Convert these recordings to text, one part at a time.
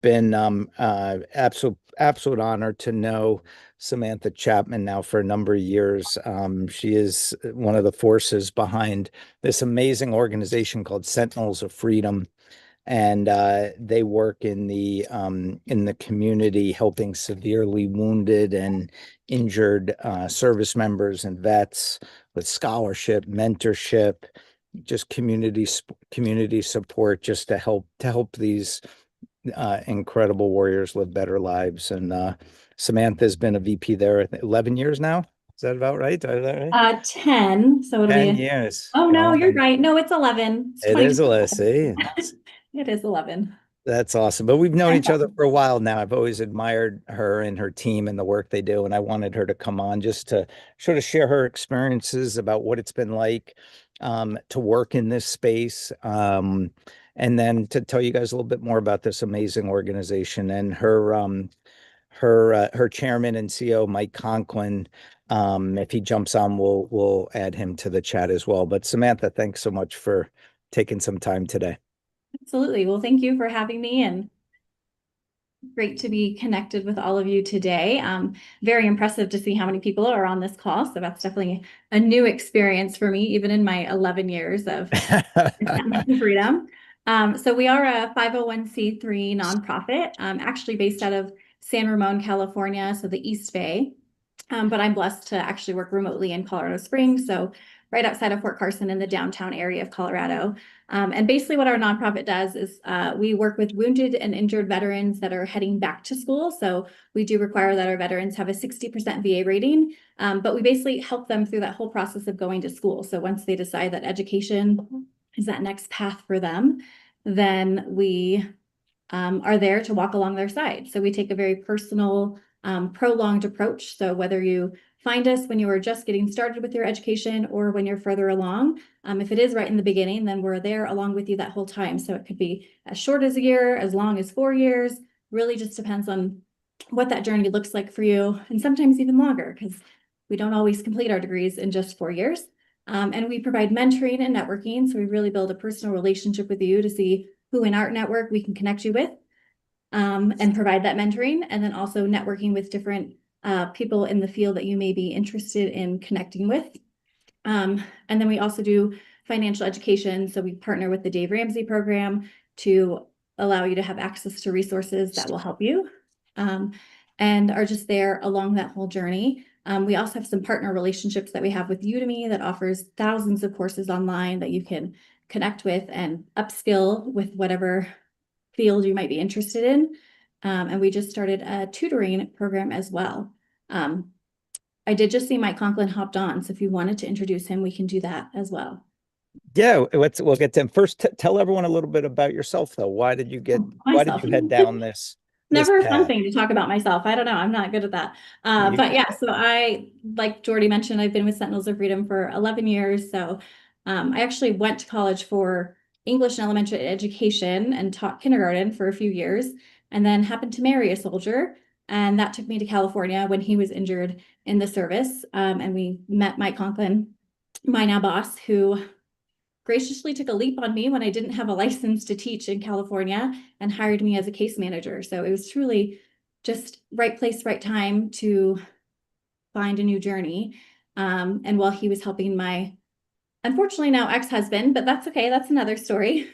been absolute honor to know Samantha Chapman now for a number of years. She is one of the forces behind this amazing organization called Sentinels of Freedom, and they work in the community, helping severely wounded and injured service members and vets with scholarship, mentorship, just community support, just to help these incredible warriors live better lives. And Samantha's been a VP there 11 years now. Is that about right? Is that right? 10. So it'll 10 be, years. oh no, Oh you're my, right. No, it's 11. It's it is a 2020. list. See, It is 11. that's awesome. But we've known each other for a while now. I've always admired her and her team and the work they do. And I wanted her to come on just to sort of share her experiences about what it's been like to work in this space. And then to tell you guys a little bit more about this amazing organization and her chairman and CEO, Mike Conklin. If he jumps on, we'll add him to the chat as well. But Samantha, thanks so much for taking some time today. Absolutely. Well, thank you for having me and great to be connected with all of you today. Very impressive to see how many people are on this call. So that's definitely a new experience for me, even in my 11 years of freedom. So we are a 501c3 nonprofit, actually based out of San Ramon, California, so the East Bay. But I'm blessed to actually work remotely in Colorado Springs, so right outside of Fort Carson in the downtown area of Colorado. And basically what our nonprofit does is we work with wounded and injured veterans that are heading back to school. So we do require that our veterans have a 60% VA rating, but we basically help them through that whole process of going to school. So once they decide that education is that next path for them, then we are there to walk along their side. So we take a very personal, prolonged approach. So whether you find us when you are just getting started with your education or when you're further along, if it is right in the beginning, then we're there along with you that whole time. So it could be as short as a year, as long as 4 years, really just depends on what that journey looks like for you, and sometimes even longer, because we don't always complete our degrees in just 4 years. And we provide mentoring and networking. So we really build a personal relationship with you to see who in our network we can connect you with, and provide that mentoring, and then also networking with different people in the field that you may be interested in connecting with. And then we also do financial education. So we partner with the Dave Ramsey program to allow you to have access to resources that will help you, and are just there along that whole journey. We also have some partner relationships that we have with Udemy that offers thousands of courses online that you can connect with and upskill with whatever field you might be interested in. And we just started a tutoring program as well. I did just see Mike Conklin hopped on, so if you wanted to introduce him, we can do that as well. Yeah, we'll get to him first. Tell everyone a little bit about yourself, though. Why did Myself. you head down this Never a fun path? thing to talk about myself. I don't know. I'm not good at that. You But yeah, so like Jordy mentioned, I've been with Sentinels of Freedom for 11 years. So I actually went to college for English and elementary education and taught kindergarten for a few years, and then happened to marry a soldier. And that took me to California when he was injured in the service. And we met Mike Conklin, my now boss, who graciously took a leap on me when I didn't have a license to teach in California and hired me as a case manager. So it was truly just right place, right time to find a new journey. And while he was helping my, unfortunately now ex-husband, but that's okay, that's another story.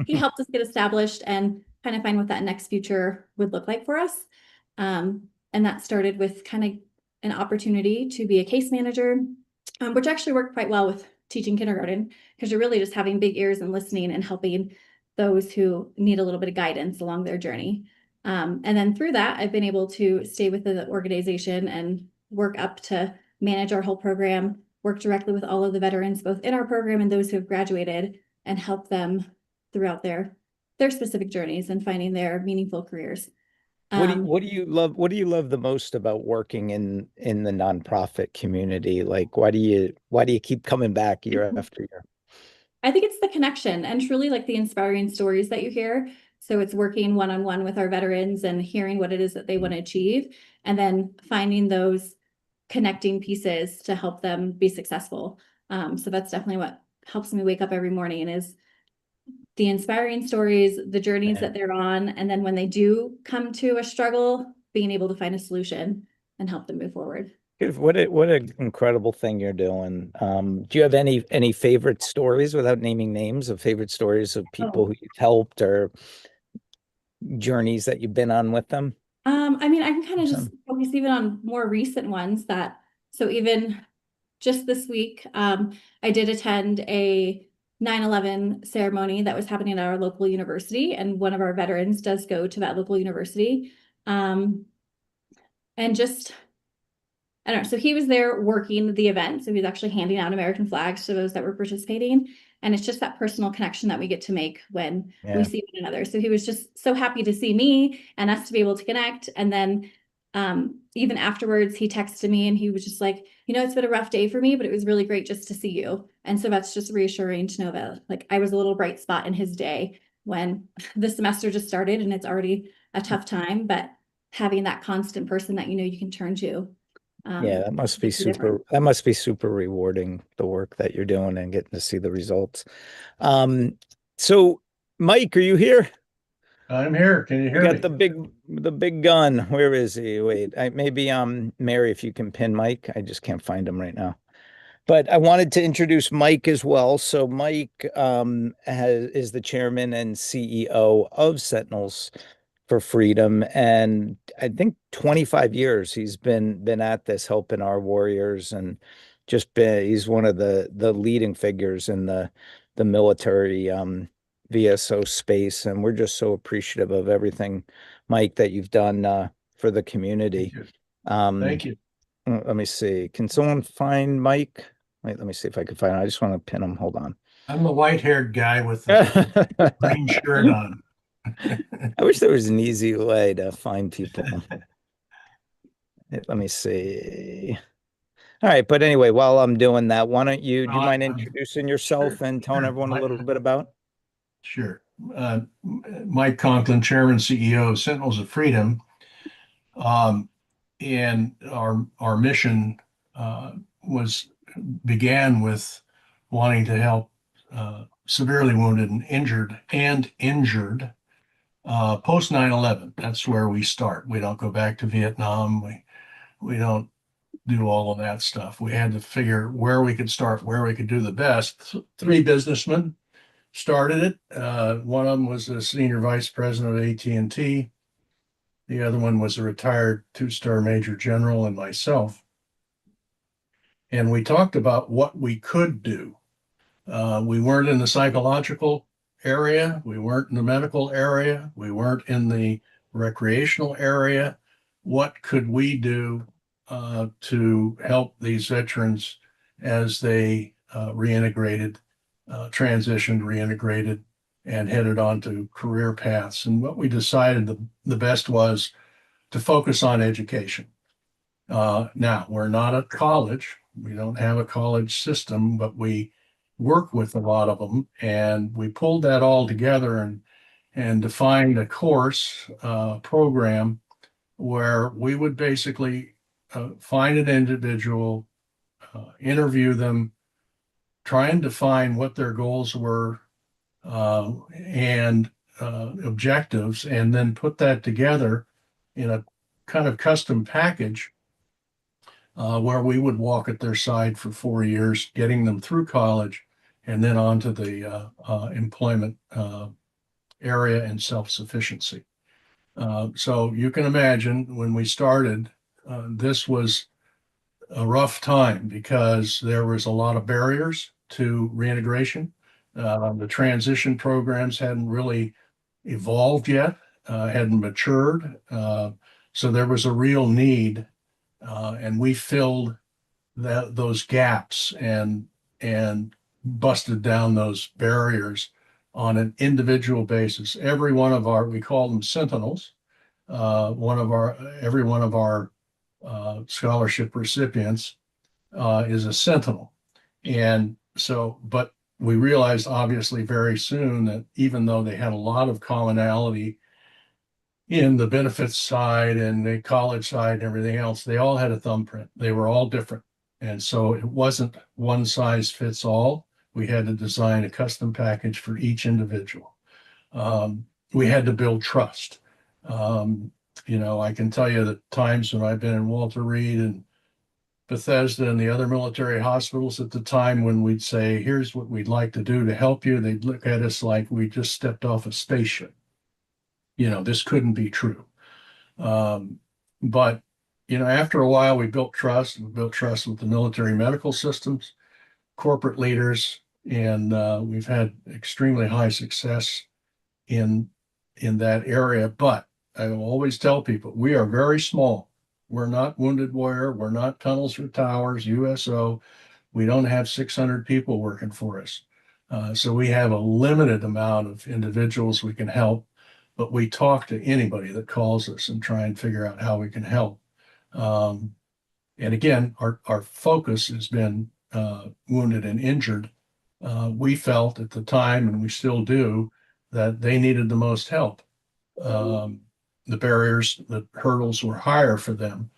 He helped us get established and kind of find what that next future would look like for us. And that started with kind of an opportunity to be a case manager, which actually worked quite well with teaching kindergarten, because you're really just having big ears and listening and helping those who need a little bit of guidance along their journey. And then through that, I've been able to stay with the organization and work up to manage our whole program, work directly with all of the veterans, both in our program and those who have graduated, and help them throughout their specific journeys and finding their meaningful careers. What do you love the most about working in the nonprofit community? Like, why do you keep coming back year after year? I think it's the connection and truly like the inspiring stories that you hear. So it's working one-on-one with our veterans and hearing what it is that they want to achieve, and then finding those connecting pieces to help them be successful. So that's definitely what helps me wake up every morning, is the inspiring stories, the journeys Yeah. that they're on, and then when they do come to a struggle, being able to find a solution and help them move forward. What an incredible thing you're doing. Do you have any favorite stories without naming names of favorite stories of people Oh, who you've helped or journeys that you've been on with them? I mean, I can kind of just Some. focus even on more recent ones that, so even just this week, I did attend a 9/11 ceremony that was happening at our local university, and one of our veterans does go to that local university. Um, and just I don't know. So he was there working the event. So he was actually handing out American flags to those that were participating. And it's just that personal connection that we get to make when we Yeah. see one another. So he was just so happy to see me and us to be able to connect. And then even afterwards, he texted me and he was just like, it's been a rough day for me, but it was really great just to see you. And so that's just reassuring to know that like I was a little bright spot in his day when the semester just started and it's already a tough time. But having that constant person that you can turn to Yeah, makes a difference. that must be super rewarding, the work that you're doing and getting to see the results. Um, so Mike, are you here? I'm here. Can you We hear got me? the big gun. Where is he? Wait, maybe Mary, if you can pin Mike. I just can't find him right now. But I wanted to introduce Mike as well. So Mike is the chairman and CEO of Sentinels for Freedom, and I think 25 years he's been at this, helping our warriors, and he's one of the leading figures in the military VSO space, and we're just so appreciative of everything, Mike, that you've done for the Thank community. you. Um, Thank you. let me see. Can someone find Mike? Wait, let me see if I can find him. I just want to pin him. Hold on. I'm the white-haired guy with the green shirt on. I wish there was an easy way to find people. Let me see. All right, but anyway, while I'm doing that, do you Well, mind I'm introducing yourself sure, and telling sure, everyone a little bit about? sure. Uh, Mike Conklin, Chairman, CEO of Sentinels of Freedom. Um, and our mission was began with wanting to help severely wounded and injured post 9/11. That's where we start. We don't go back to Vietnam. We don't do all of that stuff. We had to figure where we could start, where we could do the best. Three businessmen started it. One of them was a senior vice president of AT&T. The other one was a retired two-star major general, and myself. And we talked about what we could do. We weren't in the psychological area. We weren't in the medical area. We weren't in the recreational area. What could we do to help these veterans as they reintegrated, transitioned, reintegrated, and headed on to career paths? And what we decided the best was to focus on education. Now, we're not a college. We don't have a college system, but we work with a lot of them. And we pulled that all together and defined a course program where we would basically find an individual, interview them, try and define what their goals were and objectives, and then put that together in a kind of custom package where we would walk at their side for 4 years, getting them through college and then on to the employment area and self-sufficiency. So you can imagine when we started, this was a rough time because there was a lot of barriers to reintegration. The transition programs hadn't really evolved yet, hadn't matured. So there was a real need, and we filled those gaps and busted down those barriers on an individual basis. Every one of we call them Sentinels. Every one of our scholarship recipients is a Sentinel, and so, but we realized obviously very soon that even though they had a lot of commonality in the benefits side and the college side and everything else, they all had a thumbprint. They were all different. And so it wasn't one size fits all. We had to design a custom package for each individual. We had to build trust. I can tell you the times when I've been in Walter Reed and Bethesda and the other military hospitals at the time when we'd say, here's what we'd like to do to help you. They'd look at us like we just stepped off a spaceship. This couldn't be true. But after a while, we built trust. We built trust with the military medical systems, corporate leaders, and we've had extremely high success in that area. But I will always tell people, we are very small. We're not Wounded Warrior. We're not Tunnels for Towers, USO. We don't have 600 people working for us. So we have a limited amount of individuals we can help, but we talk to anybody that calls us and try and figure out how we can help. And again, our focus has been wounded and injured. We felt at the time, and we still do, that they needed the most help. The barriers, the hurdles were higher for them.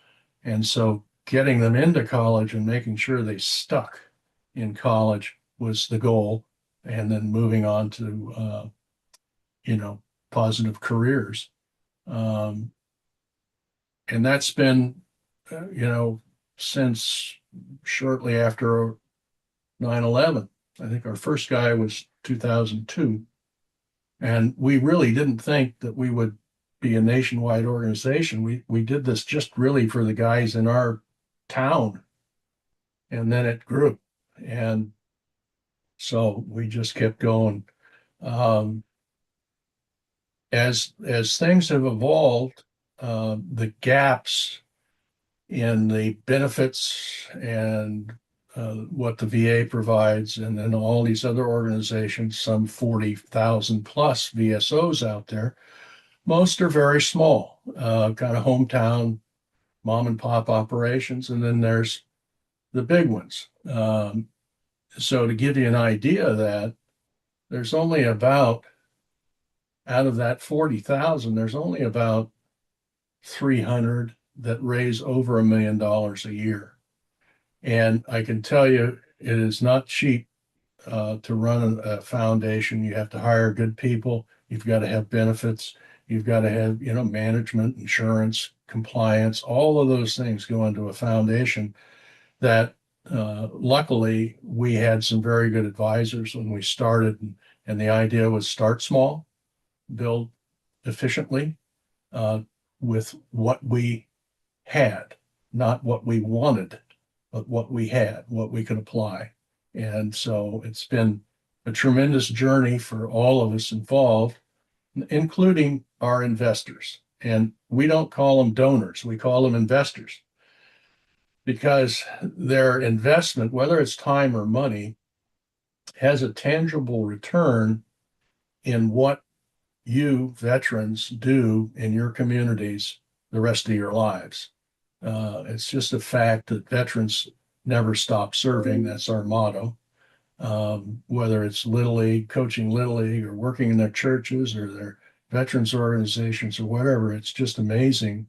And so getting them into college and making sure they stuck in college was the goal. And then moving on to, positive careers. And that's been, since shortly after 9/11. I think our first guy was 2002. And we really didn't think that we would be a nationwide organization. We did this just really for the guys in our town. And then it grew. And so we just kept going. As things have evolved, the gaps in the benefits and what the VA provides, and then all these other organizations, some 40,000 plus VSOs out there, most are very small, kind of hometown mom and pop operations. And then there's the big ones. So to give you an idea of that, there's only about, out of that 40,000, there's only about 300 that raise over $1 million a year. And I can tell you, it is not cheap to run a foundation. You have to hire good people. You've got to have benefits. You've got to have, management, insurance, compliance. All of those things go into a foundation that luckily we had some very good advisors when we started. And the idea was start small, build efficiently with what we had, not what we wanted, but what we had, what we could apply. And so it's been a tremendous journey for all of us involved, including our investors. And we don't call them donors, we call them investors, because their investment, whether it's time or money, has a tangible return in what you veterans do in your communities the rest of your lives. It's just a fact that veterans never stop serving. That's our motto. Whether it's Little League, coaching Little League, or working in their churches or their veterans organizations or whatever, it's just amazing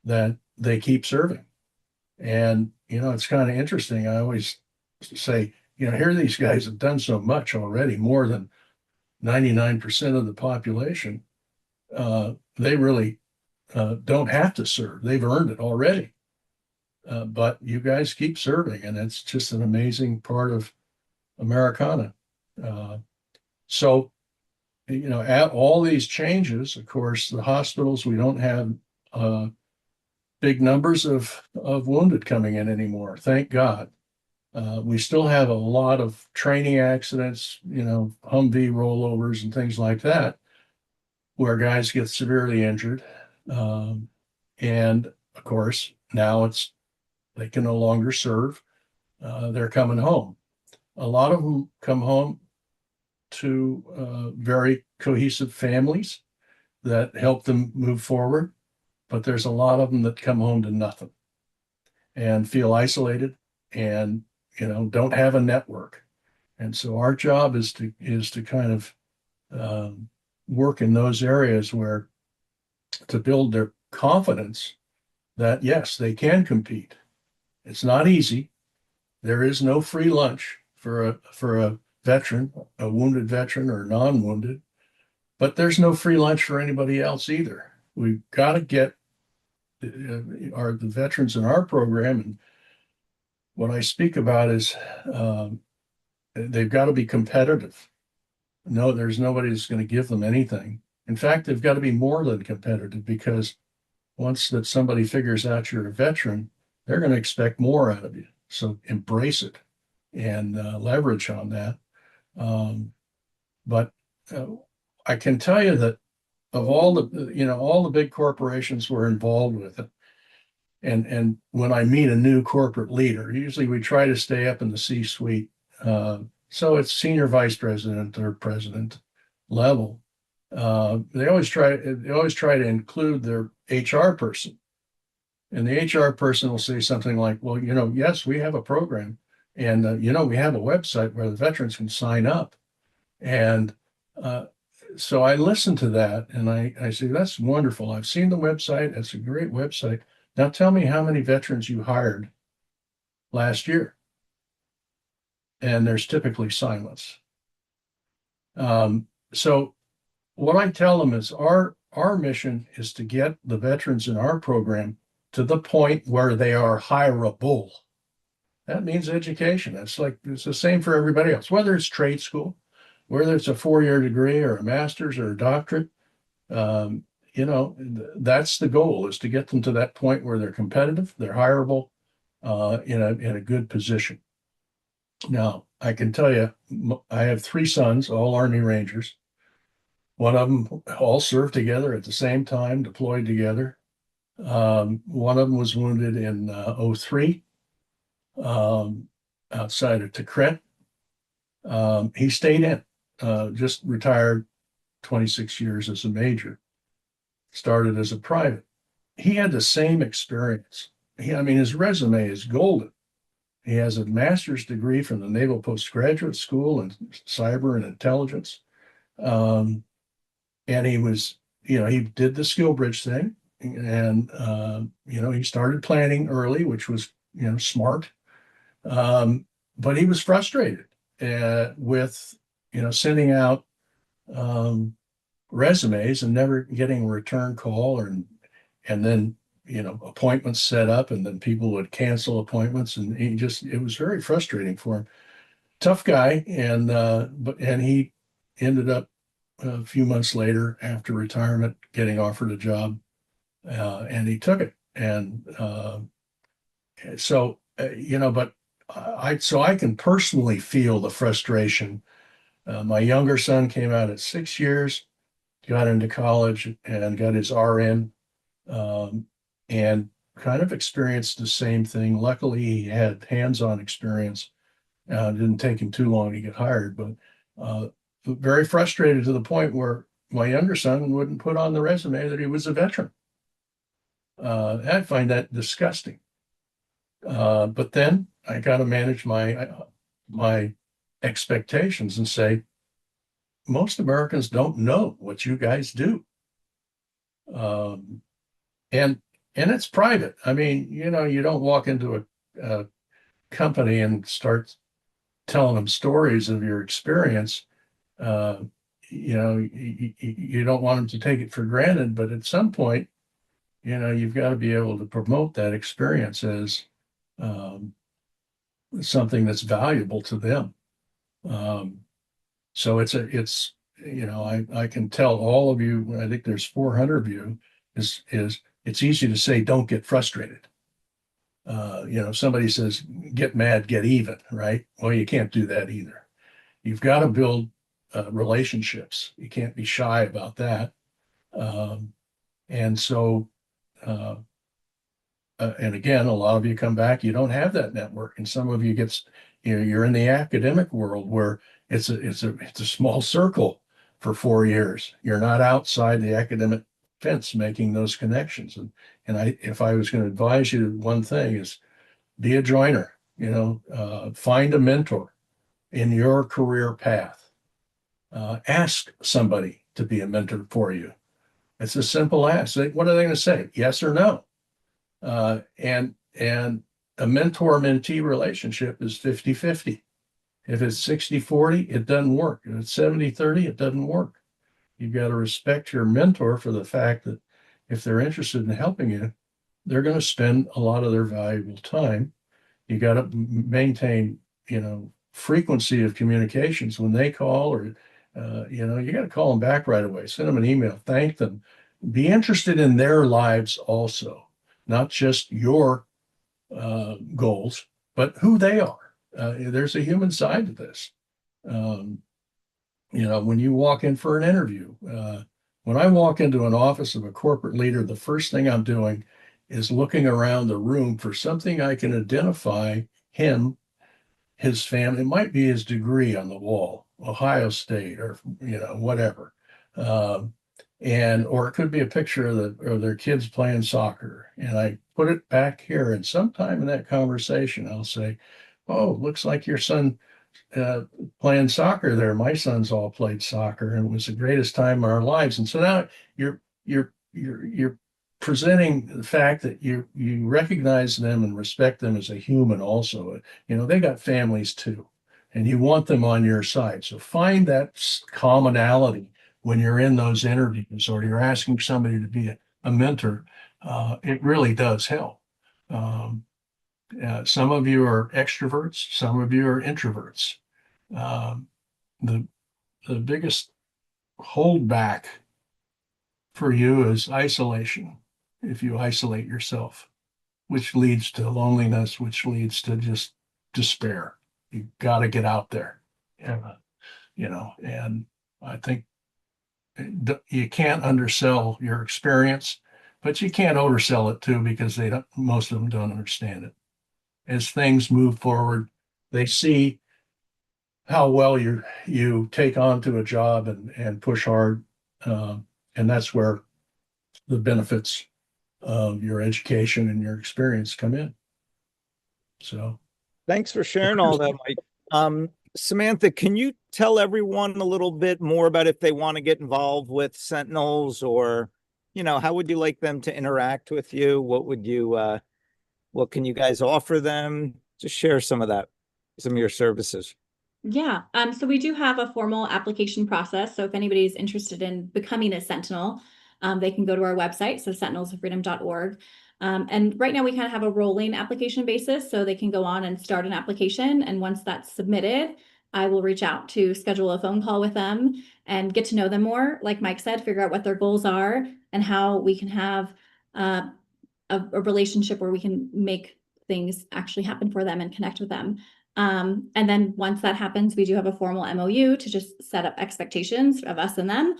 that they keep serving. And, it's kind of interesting. I always say, here these guys have done so much already, more than 99% of the population. They really don't have to serve. They've earned it already. But you guys keep serving, and it's just an amazing part of Americana. So, at all these changes, of course, the hospitals, we don't have big numbers of wounded coming in anymore. Thank God. We still have a lot of training accidents, Humvee rollovers and things like that, where guys get severely injured. And of course, now they can no longer serve. They're coming home. A lot of them come home to very cohesive families that help them move forward. But there's a lot of them that come home to nothing and feel isolated and, don't have a network. And so our job is to kind of work in those areas where to build their confidence that, yes, they can compete. It's not easy. There is no free lunch for a veteran, a wounded veteran or non-wounded, but there's no free lunch for anybody else either. We've got to get the veterans in our program, and what I speak about is they've got to be competitive. No, there's nobody that's going to give them anything. In fact, they've got to be more than competitive, because once that somebody figures out you're a veteran, they're going to expect more out of you. So embrace it and leverage on that. But I can tell you that of all the big corporations were involved with it. And when I meet a new corporate leader, usually we try to stay up in the C-suite. So it's senior vice president or president level. They always try to include their HR person. And the HR person will say something like, well, yes, we have a program, and we have a website where the veterans can sign up. And so I listen to that and I say, that's wonderful. I've seen the website. It's a great website. Now tell me how many veterans you hired last year. And there's typically silence. So what I tell them is our mission is to get the veterans in our program to the point where they are hireable. That means education. It's the same for everybody else, whether it's trade school, whether it's a 4-year degree or a master's or a doctorate. That's the goal, is to get them to that point where they're competitive, they're hireable, in a good position. Now, I can tell you, I have 3 sons, all Army Rangers. One of them all served together at the same time, deployed together. One of them was wounded in 2003 outside of Tikrit. He stayed in, just retired 26 years as a major, started as a private. He had the same experience. His resume is golden. He has a master's degree from the Naval Postgraduate School in cyber and intelligence. And he was, he did the SkillBridge thing, and, he started planning early, which was, smart. But he was frustrated with, sending out resumes and never getting a return call, and then, appointments set up, and then people would cancel appointments, and it was very frustrating for him. Tough guy. And he ended up a few months later, after retirement, getting offered a job, and he took it. And but I can personally feel the frustration. My younger son came out at 6 years, got into college and got his RN, and kind of experienced the same thing. Luckily, he had hands-on experience. It didn't take him too long to get hired, but very frustrated to the point where my younger son wouldn't put on the resume that he was a veteran. I find that disgusting. But then I got to manage my expectations and say, most Americans don't know what you guys do. And it's private. You don't walk into a company and start telling them stories of your experience. You don't want them to take it for granted, but at some point, you've got to be able to promote that experience as something that's valuable to them. So I can tell all of you, I think there's 400 of you, is it's easy to say, don't get frustrated. Somebody says, get mad, get even, right? Well, you can't do that either. You've got to build relationships. You can't be shy about that. And so, and again, a lot of you come back, you don't have that network. And some of you you're in the academic world where it's a small circle for 4 years. You're not outside the academic fence making those connections. And if I was going to advise you, one thing is be a joiner, find a mentor in your career path. Ask somebody to be a mentor for you. It's a simple ask. What are they going to say? Yes or no? And a mentor-mentee relationship is 50-50. If it's 60-40, it doesn't work. If it's 70-30, it doesn't work. You've got to respect your mentor for the fact that if they're interested in helping you, they're going to spend a lot of their valuable time. You got to maintain, frequency of communications when they call, or, you got to call them back right away, send them an email, thank them, be interested in their lives also, not just your goals, but who they are. There's a human side to this. When you walk in for an interview, when I walk into an office of a corporate leader, the first thing I'm doing is looking around the room for something I can identify him, his family. It might be his degree on the wall, Ohio State, or whatever, or it could be a picture of their kids playing soccer, and I put it back here. And sometime in that conversation, I'll say, "Oh, looks like your son playing soccer there. My sons all played soccer, and it was the greatest time of our lives." And so now you're presenting the fact that you recognize them and respect them as a human also. They got families too, and you want them on your side. So find that commonality when you're in those interviews or you're asking somebody to be a mentor. It really does help. Some of you are extroverts, some of you are introverts. The biggest holdback for you is isolation. If you isolate yourself, which leads to loneliness, which leads to just despair. You got to get out there, and and I think you can't undersell your experience, but you can't oversell it too, because most of them don't understand it. As things move forward, they see how well you take on to a job and push hard, and that's where the benefits of your education and your experience come in. So Thanks for sharing all that, Mike. Samantha, can you tell everyone a little bit more about if they want to get involved with Sentinels, or, how would you like them to interact with you? What can you guys offer them? Just share some of your services. Yeah, so we do have a formal application process. So if anybody's interested in becoming a Sentinel, they can go to our website, so sentinelsoffreedom.org. And right now we kind of have a rolling application basis, so they can go on and start an application. And once that's submitted, I will reach out to schedule a phone call with them and get to know them more. Like Mike said, figure out what their goals are and how we can have a relationship where we can make things actually happen for them and connect with them. And then once that happens, we do have a formal MOU to just set up expectations of us and them.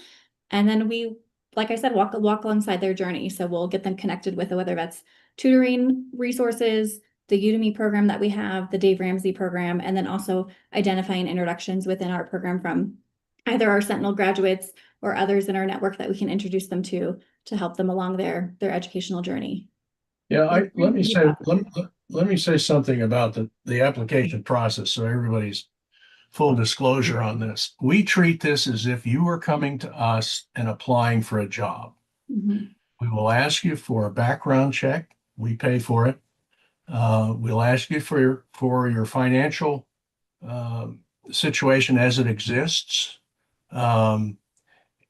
And then we, like I said, walk alongside their journey. So we'll get them connected with whether that's tutoring resources, the Udemy program that we have, the Dave Ramsey program, and then also identifying introductions within our program from either our Sentinel graduates or others in our network that we can introduce them to help them along their educational journey. Yeah, let me say something about the application process, so everybody's full disclosure on this. We treat this as if you were coming to us and applying for a job. Mm-hmm. We will ask you for a background check. We pay for it. We'll ask you for your financial situation as it exists. And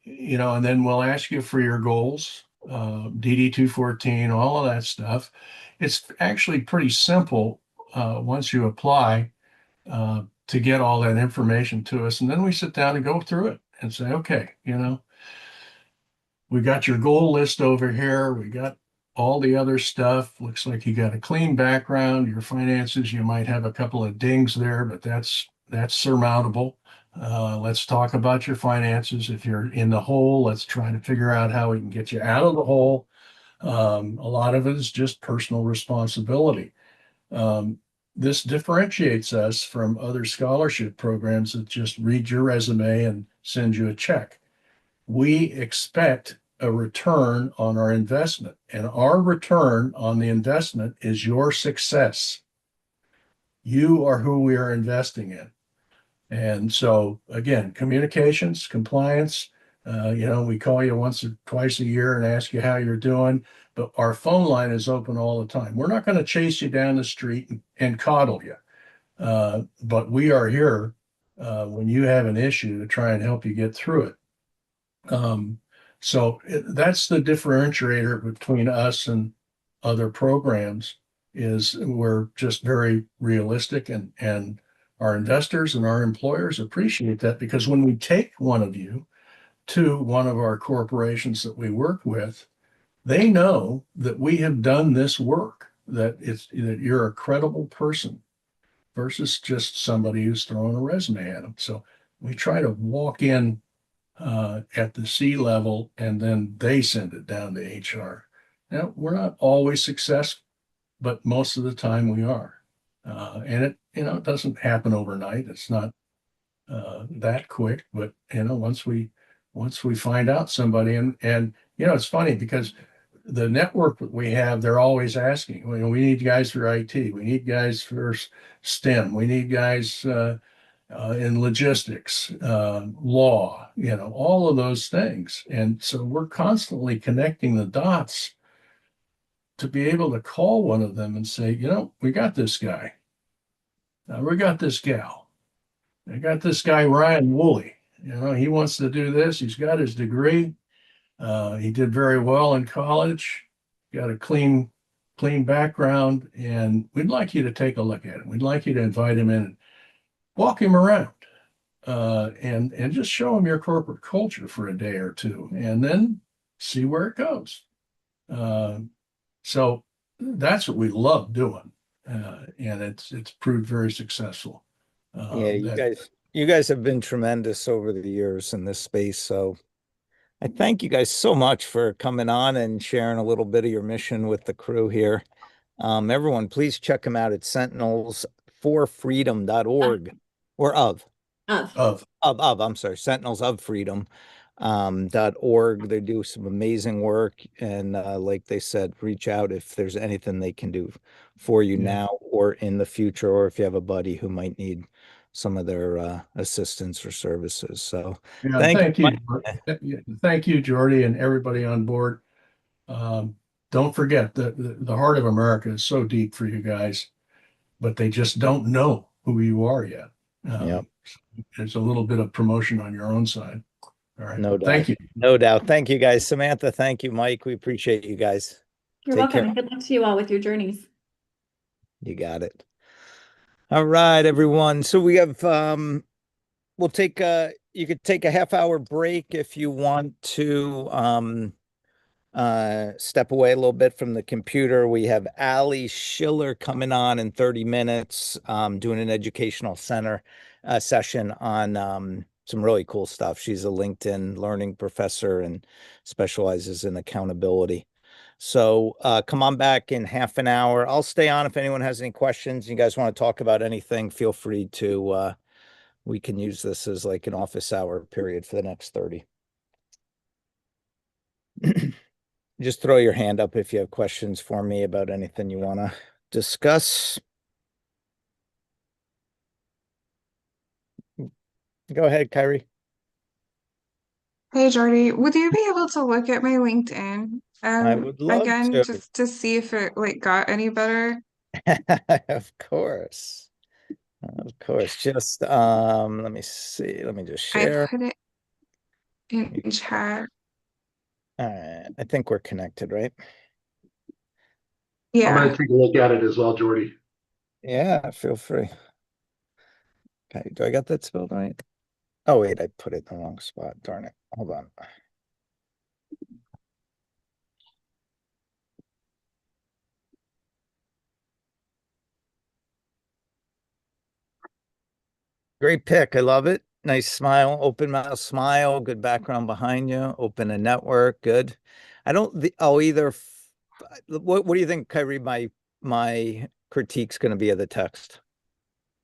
then we'll ask you for your goals, DD 214, all of that stuff. It's actually pretty simple once you apply to get all that information to us. And then we sit down and go through it and say, okay, we got your goal list over here. We got all the other stuff. Looks like you got a clean background. Your finances, you might have a couple of dings there, but that's surmountable. Let's talk about your finances. If you're in the hole, let's try to figure out how we can get you out of the hole. A lot of it is just personal responsibility. This differentiates us from other scholarship programs that just read your resume and send you a check. We expect a return on our investment, and our return on the investment is your success. You are who we are investing in. And so, again, communications, compliance, we call you once or twice a year and ask you how you're doing, but our phone line is open all the time. We're not going to chase you down the street and coddle you. But we are here when you have an issue to try and help you get through it. That's the differentiator between us and other programs is we're just very realistic and our investors and our employers appreciate that because when we take one of you to one of our corporations that we work with, they know that we have done this work, that you're a credible person versus just somebody who's throwing a resume at them. So we try to walk in at the C level and then they send it down to HR. Now, we're not always successful, but most of the time we are. And it doesn't happen overnight. It's not that quick, but once we find out somebody and it's funny because the network that we have, they're always asking, we need guys for IT, we need guys for STEM, we need guys in logistics, law, all of those things. And so we're constantly connecting the dots to be able to call one of them and say, we got this guy. We got this gal. I got this guy, Ryan Woolley. He wants to do this. He's got his degree. He did very well in college, got a clean background, and we'd like you to take a look at him. We'd like you to invite him in and walk him around and just show him your corporate culture for a day or two, and then see where it goes. So that's what we love doing, and it's proved very successful. Yeah, you guys have been tremendous over the years in this space. So I thank you guys so much for coming on and sharing a little bit of your mission with the crew here. Everyone, please check them out at sentinelsforfreedom.org or I'm sorry, Sentinels of Freedom .org. They do some amazing work. And like they said, reach out if there's anything they can do for you now or in the future, or if you have a buddy who might need some of their assistance or services. So thank you. Mike. Thank you, Jordy, and everybody on board. Don't forget that the heart of America is so deep for you guys, but they just don't know who you are yet. There's a little bit of promotion on your own side. All right. No doubt. Thank you. No doubt. Thank you, guys. Samantha, thank you. Mike, we appreciate you guys. You're welcome. Good luck to you all with your journeys. You got it. All right, everyone. So we have we'll take you could take a half-hour break if you want to step away a little bit from the computer. We have Allie Schiller coming on in 30 minutes, doing an educational center session on some really cool stuff. She's a LinkedIn learning professor and specializes in accountability. So come on back in half an hour. I'll stay on if anyone has any questions. You guys want to talk about anything, feel free to, we can use this as like an office hour period for the next 30. Just throw your hand up if you have questions for me about anything you want to discuss. Go ahead, Kyrie. Hey Jordy, would you be able to look at my LinkedIn I would love again to. just to see if it got any better? Of course. Of course. Just let me see. Let me just share. I put it in chat. All right. I think we're connected, right? Yeah. I'm gonna take a look at it as well, Jordy. Yeah, feel free. Okay, do I got that spelled right? Oh wait, I put it in the wrong spot. Darn it. Hold on. Great pick. I love it. Nice smile, open mouth smile, good background behind you, open a network, good. I'll either, what do you think, Kyrie, my critique's going to be of the text?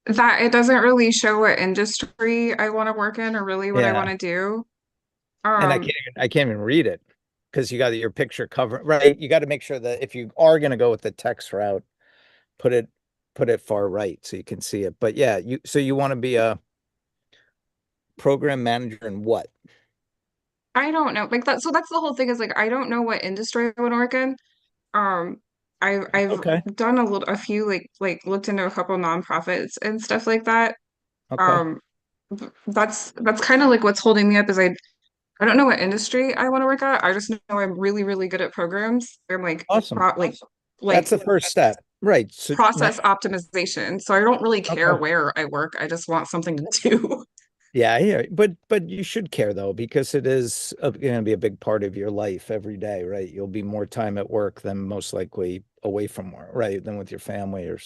That it doesn't really show what industry I want to work in or really what I want to do. And I can't even read it because you got your picture cover, right? You got to make sure that if you are going to go with the text route, put it far right so you can see it. But yeah, so you want to be a program manager in what? I don't know. Like that, so that's the whole thing is like I don't know what industry I want to work in. I've Okay. done a few looked into a couple nonprofits and stuff like that. Okay. Um, that's kind of like what's holding me up is I don't know what industry I want to work at. I just know I'm really, really good at programs. I'm Awesome. That's like the first step. Right. So now, process optimization. So I don't really care okay. where I work. I just want something to do. Yeah, yeah, but you should care though, because it is going to be a big part of your life every day, right? You'll be more time at work than most likely away from work, right? Than with your family or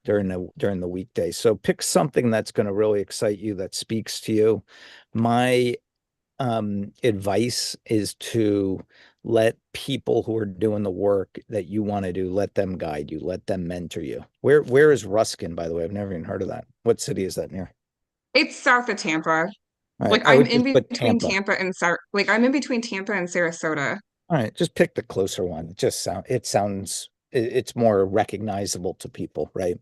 during the weekday. So pick something that's going to really excite you, that speaks to you. My advice is to let people who are doing the work that you want to do, let them guide you, let them mentor you. Where is Ruskin, by the way? I've never even heard of that. What city is that near? It's south of Tampa. All right, Like I I'm would in just put between Tampa. Tampa and I'm in between Tampa and Sarasota. All right, just pick the closer one. It's more recognizable to people, right?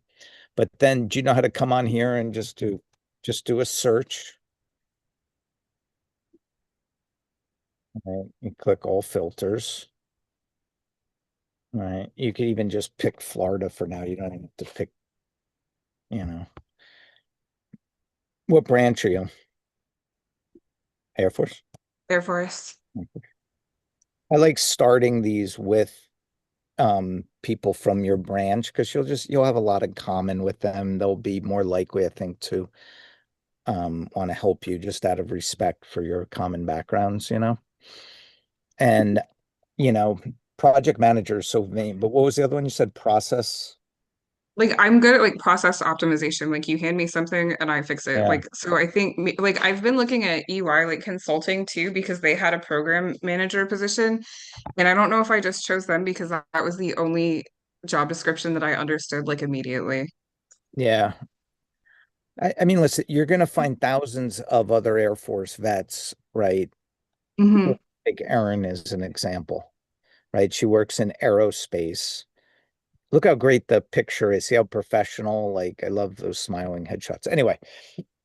But then do you know how to come on here and just do a search? All right, you click all filters. All right, you could even just pick Florida for now. You don't even have to pick, you know, what branch are you? Air Force? Air Force. I like starting these with people from your branch, because you'll have a lot in common with them. They'll be more likely, I think, to want to help you just out of respect for your common backgrounds, and you know project manager is so vain. But what was the other one you said? Process? Like I'm good at process optimization. Like you hand me something and I fix it. Yeah, So I think I've been looking at EY consulting too because they had a program manager position and I don't know if I just chose them because that was the only job description that I understood immediately. yeah. I mean, listen, you're going to find thousands of other Air Force vets, right? Hmm. Take Erin as an example, right? She works in aerospace. Look how great the picture is. See how professional, like I love those smiling headshots. Anyway,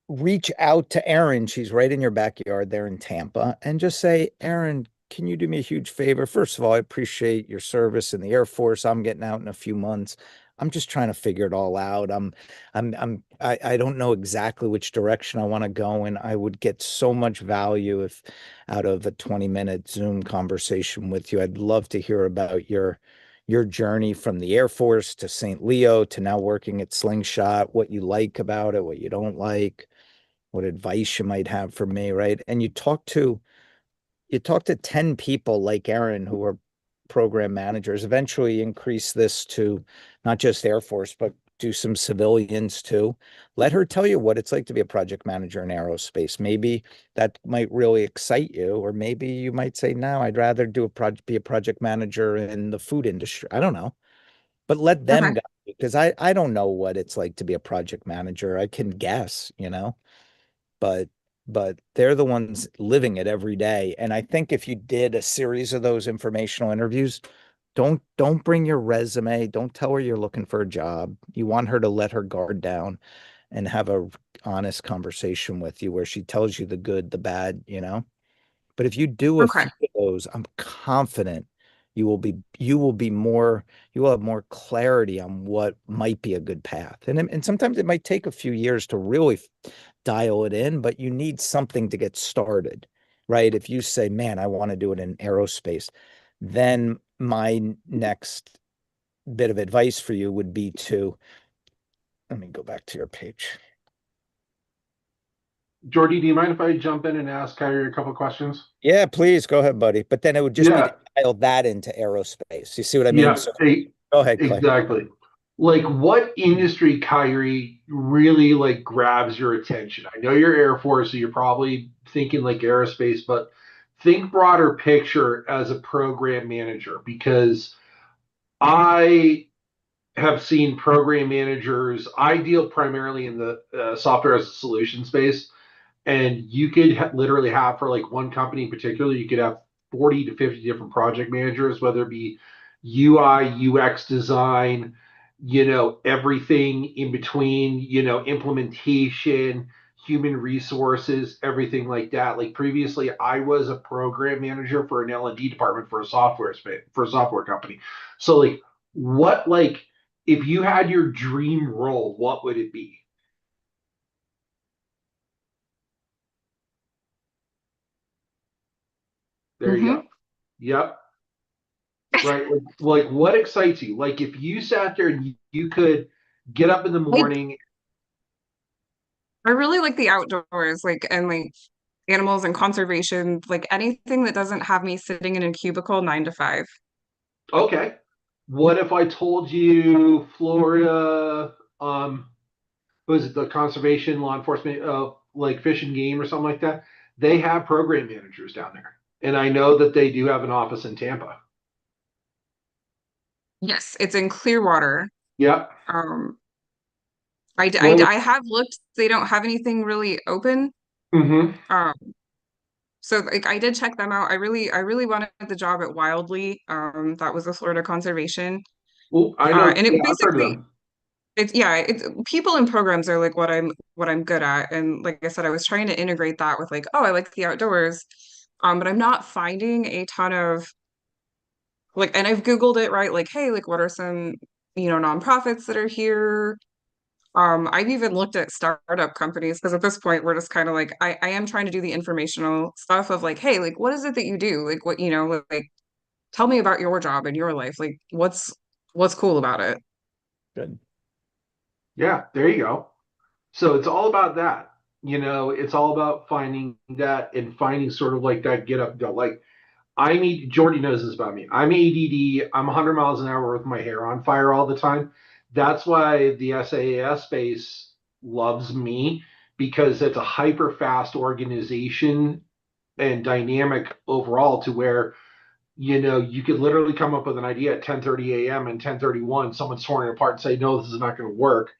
reach out to Erin. She's right in your backyard there in Tampa, and just say, Erin, can you do me a huge favor? First of all, I appreciate your service in the Air Force. I'm getting out in a few months. I'm just trying to figure it all out. I don't know exactly which direction I want to go, and I would get so much value if out of a 20-minute Zoom conversation with you. I'd love to hear about your journey from the Air Force to St. Leo to now working at Slingshot, what you like about it, what you don't like, what advice you might have for me, right? And you talk to 10 people like Aaron who are program managers. Eventually increase this to not just Air Force, but do some civilians too. Let her tell you what it's like to be a project manager in aerospace. Maybe that might really excite you, or maybe you might say, no, I'd rather be a project manager in the food industry. I don't know. But let them Okay. go, because I don't know what it's like to be a project manager. I can guess, but they're the ones living it every day. And I think if you did a series of those informational interviews, don't bring your resume. Don't tell her you're looking for a job. You want her to let her guard down and have a honest conversation with you where she tells you the good, the bad. But if you do a Okay. few of those, I'm confident you will have more clarity on what might be a good path. And sometimes it might take a few years to really dial it in, but you need something to get started, right? If you say, man, I want to do it in aerospace, then my next bit of advice for you would be let me go back to your page. Jordy, do you mind if I jump in and ask Kyrie a couple questions? Yeah, please go ahead, buddy. But then it would just be to Yeah, dial that into aerospace. You see what I mean? yeah, So go ahead, Clay. exactly. Like, what industry, Kyrie, really grabs your attention? I know you're Air Force, so you're probably thinking aerospace, but think broader picture as a program manager, because I have seen program managers. I deal primarily in the software as a solution space, and you could literally have, for one company in particular, you could have 40 to 50 different project managers, whether it be UI, UX design, everything in between, implementation, human resources, everything like that. Like previously, I was a program manager for an L&D department for a software company. So what, like, if you had your dream role, what would it be? There you Hmm. go. Yep. Right. Like what excites you? Like if you sat there and you could get up in the morning. I really like the outdoors, like and like animals and conservation, like anything that doesn't have me sitting in a cubicle 9 to 5. Okay. What if I told you Florida, was it the conservation law enforcement, like fish and game or something like that? They have program managers down there. And I know that they do have an office in Tampa. Yes, it's in Clearwater. Yep. Um, Well, I have looked, they don't have anything really open. mm-hmm. Um, so like I did check them out. I really wanted the job at Wildly. That was the Florida Conservation. Well, I know. And Yeah, it I've heard of basically them. it's yeah, it's people in programs are like what I'm good at. And like I said, I was trying to integrate that with like, oh, I like the outdoors. But I'm not finding a ton of like, and I've Googled it, right? Like, hey, like what are some, nonprofits that are here? I've even looked at startup companies because at this point we're just kind of like I am trying to do the informational stuff of like, hey, like what is it that you do? Like what, like tell me about your job and your life. Like what's cool about it? Good. Yeah, there you go. So it's all about that. It's all about finding that and finding sort of like that get up, go. Like Jordy knows this about me. I'm ADD. I'm 100 miles an hour with my hair on fire all the time. That's why the SaaS space loves me because it's a hyper fast organization and dynamic overall to where, you could literally come up with an idea at 10:30 a.m. and 10:31, someone's torn it apart and say, no, this is not going to work.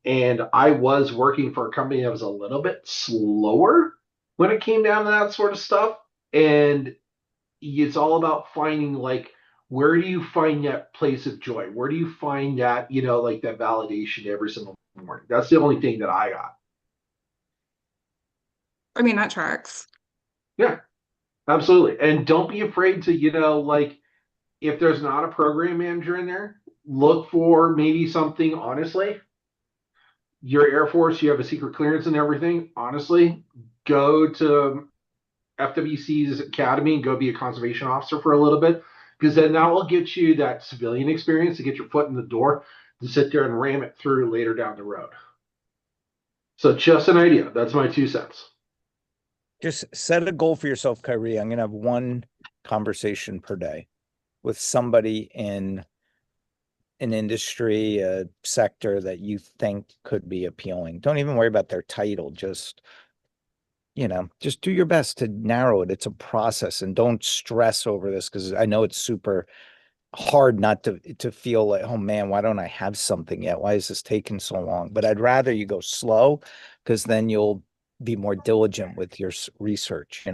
And I was working for a company that was a little bit slower when it came down to that sort of stuff. And it's all about finding like where do you find that place of joy? Where do you find that, like that validation every single morning? That's the only thing that I got. I mean, that tracks. Yeah, absolutely. And don't be afraid to, like if there's not a program manager in there, look for maybe something honestly. Your Air Force, you have a secret clearance and everything. Honestly, go to FWC's academy and go be a conservation officer for a little bit, because then that will get you that civilian experience to get your foot in the door to sit there and ram it through later down the road. So just an idea. That's my 2 cents. Just set a goal for yourself, Kyrie. I'm going to have one conversation per day with somebody in an industry, a sector that you think could be appealing. Don't even worry about their title. Just do your best to narrow it. It's a process, and don't stress over this because I know it's super hard not to feel like, oh man, why don't I have something yet? Why is this taking so long? But I'd rather you go slow because then you'll be more diligent with your research,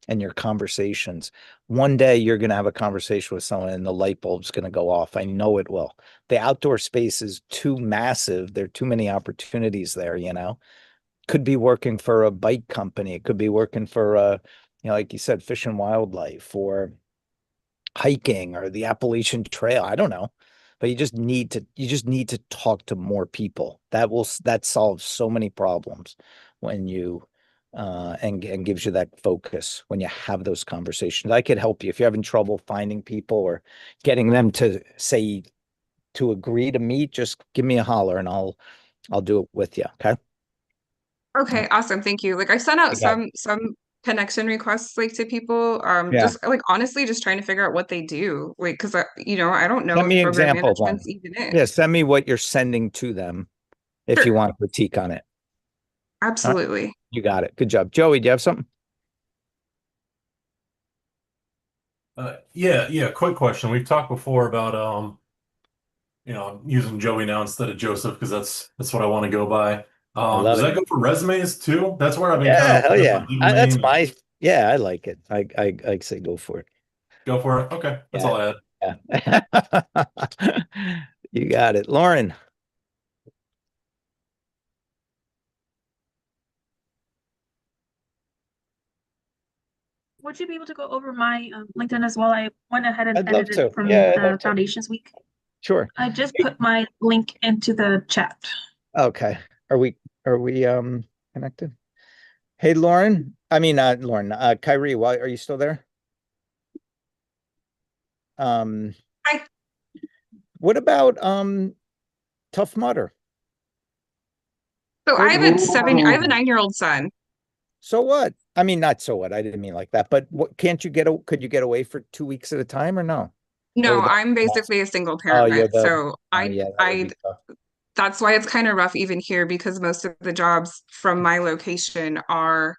and your conversations. One day you're going to have a conversation with someone and the light bulb's going to go off. I know it will. The outdoor space is too massive. There are too many opportunities there, could be working for a bike company. It could be working for like you said, Fish and Wildlife or hiking or the Appalachian Trail. I don't know. But you just need to talk to more people. That solves so many problems when you and gives you that focus when you have those conversations. I could help you if you're having trouble finding people or getting them to say to agree to meet, just give me a holler and I'll do it with you. Okay. Okay, awesome. Thank you. Like I sent out You got it. some connection requests like to people, Yeah. just like honestly just trying to figure out what they do. Like because I don't know Send if me an program example of one. management's even in. Yeah, send me what you're sending to them if you Sure. want a critique on it. All right. Absolutely. You got it. Good job. Joey, do you have something? Yeah. Quick question. We've talked before about I'm using Joey now instead of Joseph because that's what I want to go by. I love Does it. that go for resumes too? That's where I've been kind Yeah, of hell looking at my yeah. legal That's name. yeah, I like it. I say go for it. Go for it. Okay, that's Yeah. all I had. Yeah. You got it. Lauren, Would you be able to go over my LinkedIn as well? I went ahead and I'd love edited to. from Yeah, I'd love the to. Foundations Week. Sure. I just put my link into the chat. Okay. Are we connected? Hey, Lauren. I mean, Lauren, Kyrie, why are you still there? Um, Hi. what about Tough Mudder? So I What, have I have a 9-year-old son. so what? I mean, not so what. I didn't mean like that, but what can't you could you get away for 2 weeks at a time or no? No, Or that, I'm basically a single oh, you're parent. the, So oh yeah, that would be tough. that's why it's kind of rough even here because most of the jobs from my location are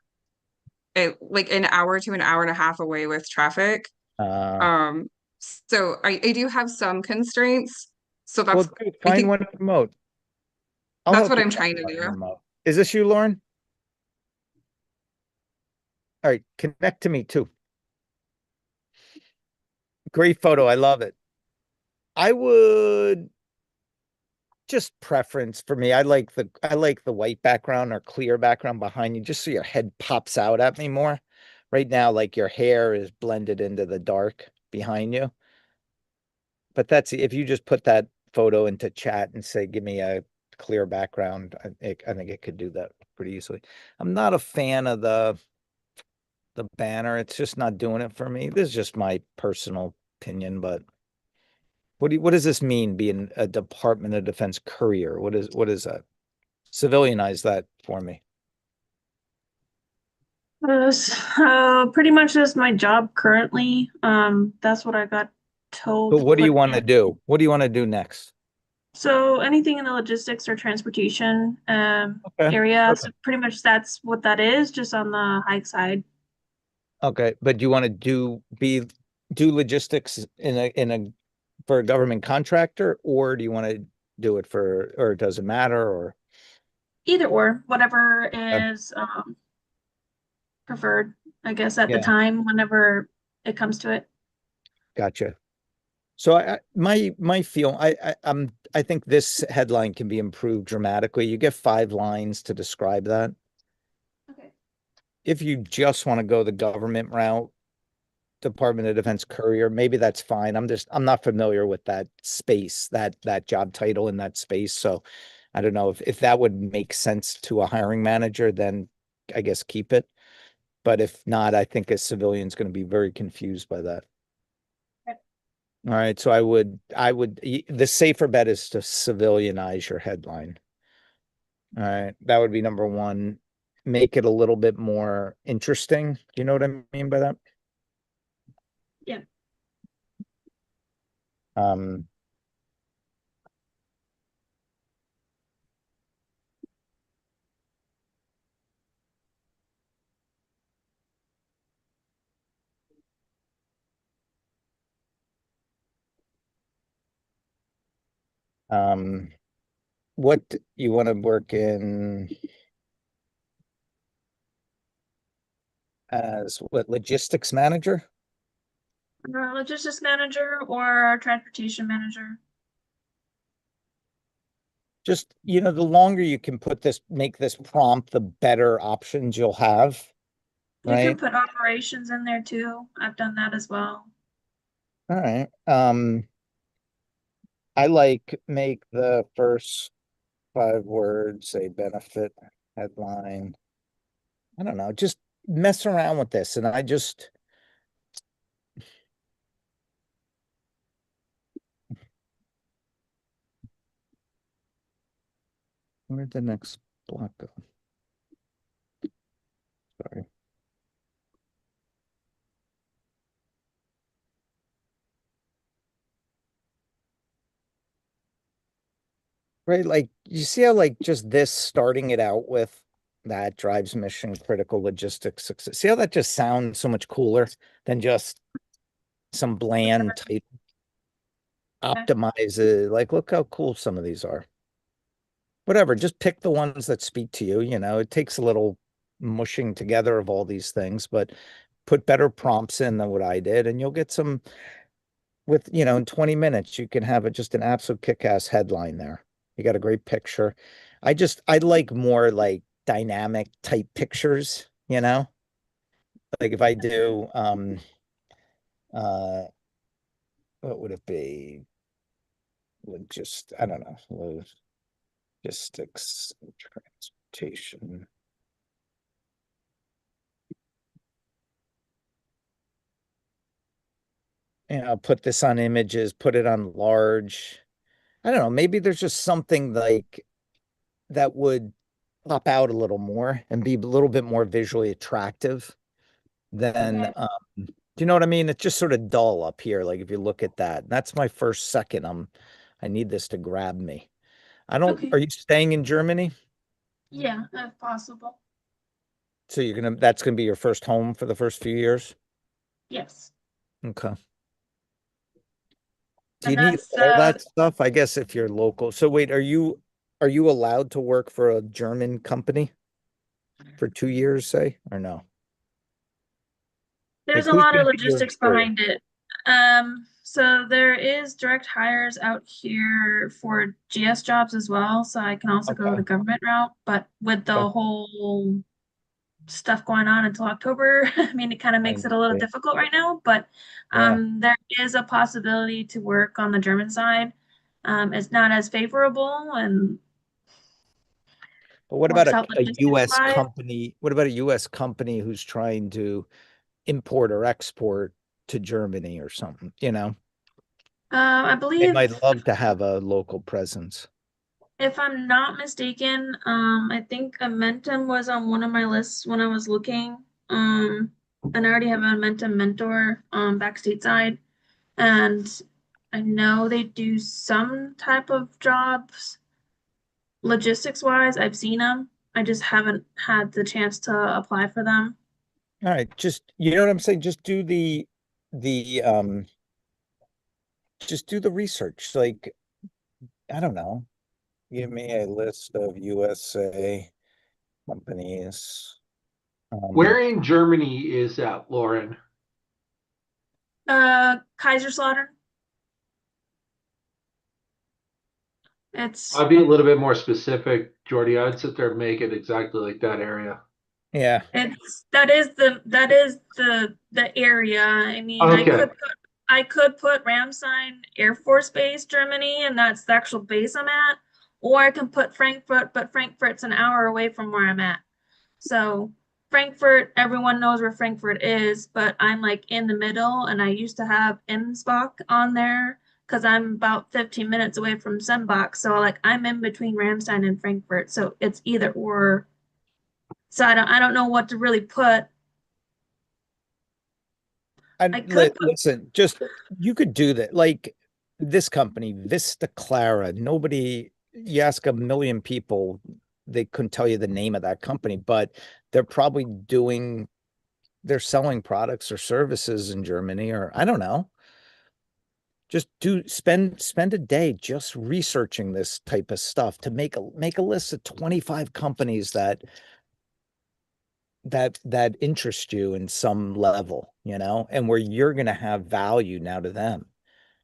like an hour to an hour and a half away with traffic. Uh, Um, so I do have some constraints. So well, that's dude, I find think one remote. I'll that's help what you I'm find trying to one do. remote. Is this you, Lauren? All right, connect to me too. Great photo. I love it. I would just preference for me. I like the white background or clear background behind you, just so your head pops out at me more. Right now, like your hair is blended into the dark behind you. But that's if you just put that photo into chat and say, give me a clear background, I think it could do that pretty easily. I'm not a fan of the banner. It's just not doing it for me. This is just my personal opinion, but what does this mean being a Department of Defense courier? What is that? Civilianize that for me. So pretty much that's my job currently. That's what I got told But to what do you put want to in. do? What do you want to do next? So anything in the logistics or transportation Okay. area. So Perfect. pretty much that's what that is, just on the high side. Okay, but do you want to do logistics in a for a government contractor, or do you want to do it for, or does it matter, or Either or, whatever uh, is preferred, I guess, at the yeah, time, whenever it comes to it. gotcha. So my feel I think this headline can be improved dramatically. You get 5 lines to describe that. Okay. If you just want to go the government route, Department of Defense courier, maybe that's fine. I'm not familiar with that space, that job title in that space. So I don't know if that would make sense to a hiring manager, then I guess keep it. But if not, I think a civilian's going to be very confused by that. Yep. All right, so the safer bet is to civilianize your headline. All right, that would be number one. Make it a little bit more interesting. Do you know what I mean by that? Yeah. Um, um, what you want to work in as what, logistics manager? Logistics manager or transportation manager. Just, the longer you can make this prompt, the better options you'll have, You can right? put operations in there too. I've done that as well. All right. I make the first 5 words a benefit headline. I don't know, just mess around with this. And where'd the next block go? Sorry. Right, like you see how like just this starting it out with that drives mission critical logistics success. See how that just sounds so much cooler than just some bland type optimize it. Like, look how cool some of these are. Whatever, just pick the ones that speak to you. It takes a little mushing together of all these things, but put better prompts in than what I did, and you'll get some in 20 minutes, you can have just an absolute kick-ass headline there. You got a great picture. I like more like dynamic type pictures, like if I do, uh, what would it be? I don't know, logistics, transportation. And I'll put this on images, put it on large. I don't know, maybe there's just something like that would pop out a little more and be a little bit more visually attractive than, Okay. do you know what I mean? It's just sort of dull up here. Like if you look at that, that's my first second. I need this to grab me. Okay. Are you staying in Germany? Yeah, if possible. So that's gonna be your first home for the first few years? Yes. Okay. Do you And need that's all that stuff? I guess if you're local. So wait, are you allowed to work for a German company for 2 years, say, or no? Like there's a who's lot gonna of be your logistics employer? behind it. So there is direct hires out here for GS jobs as well, so I can also go Okay. the government route, but with Okay. the whole stuff going on until October, I mean, it kind of I makes it a little understand. difficult right now, but Yeah. there is a possibility to work on the German side. It's not as favorable and But what about works out a logistics US wise. company? What about a US company who's trying to import or export to Germany or something, you know? I They believe, might love to have a local presence. if I'm not mistaken, I think Amentum was on one of my lists when I was looking. And I already have a Amentum mentor back stateside, and I know they do some type of jobs logistics wise. I've seen them. I just haven't had the chance to apply for them. All right, you know what I'm saying? The just do the research. Like, I don't know. Give me a list of USA companies. Where Um, in Germany is that, Lauren? Kaiserslautern. It's I'd be a little bit more specific, Jordy. I'd sit there and make it exactly like that area. yeah. It's the area. I mean, Okay. I could put Ramstein Air Force Base, Germany, and that's the actual base I'm at, or I can put Frankfurt, but Frankfurt's an hour away from where I'm at. So Frankfurt, everyone knows where Frankfurt is, but I'm like in the middle, and I used to have Innsbruck on there because I'm about 15 minutes away from Sembach. So like I'm in between Ramstein and Frankfurt, so it's either or. So I don't know what to really put. I could put Listen, just you could do that. Like this company, Vista Clara. Nobody, you ask a million people, they couldn't tell you the name of that company, but they're probably they're selling products or services in Germany, or I don't know. Just spend a day just researching this type of stuff to make a list of 25 companies that interest you in some level, you know, and where you're going to have value now to them.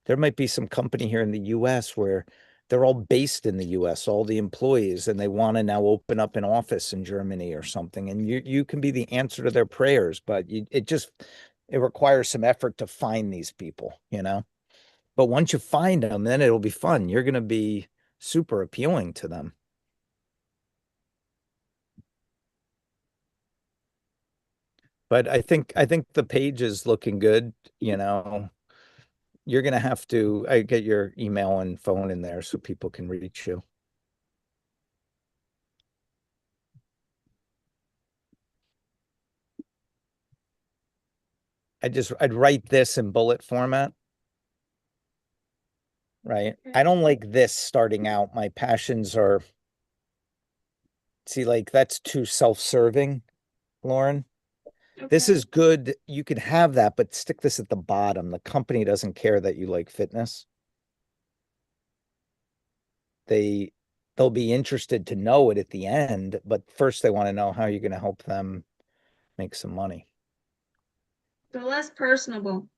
There might be some company here in the US where they're all based in the US, all the employees, and they want to now open up an office in Germany or something. And you can be the answer to their prayers, but it requires some effort to find these people, you know. But once you find them, then it'll be fun. You're going to be super appealing to them. But I think the page is looking good, you know. You're gonna have to I get your email and phone in there so people can reach you. I'd write this in bullet format, right? I don't like this starting out. My passions are, see, like that's too self-serving, Lauren. This okay. is good. You could have that, but stick this at the bottom. The company doesn't care that you like fitness. They they'll be interested to know it at the end, but first they want to know how you're going to help them make some money. So less personable.